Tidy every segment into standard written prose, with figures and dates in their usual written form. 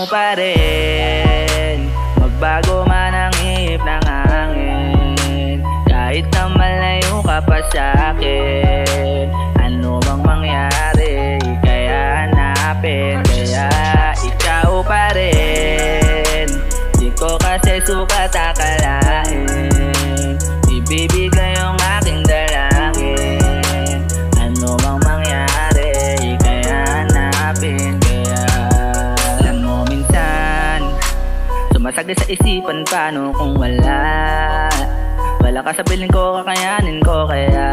pa rin. Magbago man ang ihip ng hangin, kahit na malayo ka pa sa'kin. Ano mang mangyari, kaya hanapin. Kaya ikaw pa rin, di ko kasi sukat akalain. Ibibigay ang aking dalangin. Ano mang mangyari, kaya hanapin. Kaya alam mo minsan, sumasagi sa isipan paano kung wala ka sa piling ko, kakayanin ko. Kaya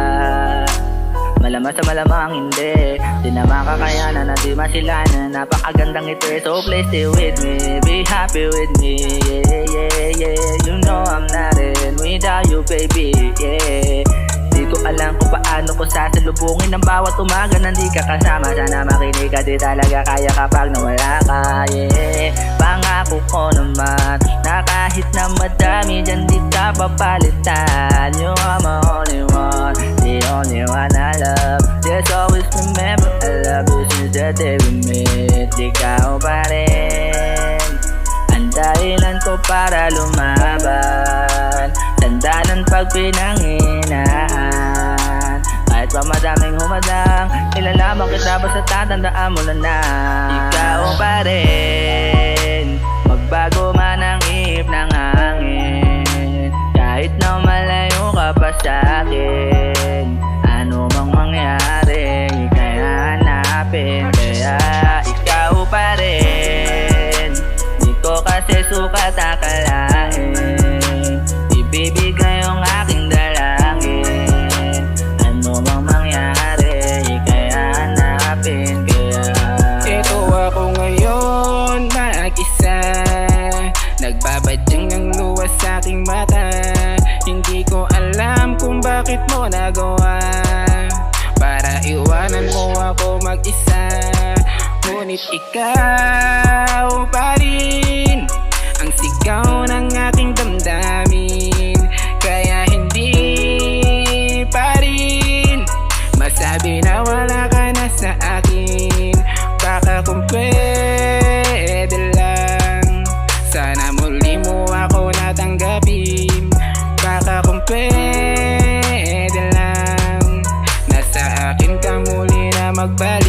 malamang sa malamang hindi, di na makakayanan na di masilanan. Napakagandang ito, so please stay with me, be happy with me. Yeah, yeah, yeah, you know I'm not in without you, baby. Yeah, di ko alam kung paano ko sasalubungin ng bawat umaga na di ka kasama. Sana makinig ka, di talaga kaya kapag nawala ka. Yeah, pangako ko naman na kahit na madami dyan di ka papalitan. You are my only one, the only one I love. Just always remember I love you since the day we met. Ikaw pa rin ang dahilan ko para lumaban, sandalan pag pinanghinaan. Kahit pa madaming humadang, ilalaman kita basta tatandaan mo lang na ikaw pa rin. Magbago man ang ihip ng hangin, kahit na malayo ka pa sa'kin. Ano mang mangyari, kaya hanapin. Kaya ikaw pa rin, di ko kasi sukat akalain. Ibibigay ang aking dalangin. Ano mang mangyari, kaya hanapin. Kaya ito ako ngayon mag-isa, nagbabadyang ng luwas sa aking mata. Hindi ko alam kung bakit mo nagawa para iwanan mo ako mag-isa. Ngunit ikaw pa rin ang sigaw ng aking damdamin. Kaya hindi pa rin masabi na wala ka na sa akin. Baka kung pwede lang, sana muli mo ako natanggapin. Baka kung pwede lang, nasa akin ka muli na magbalik.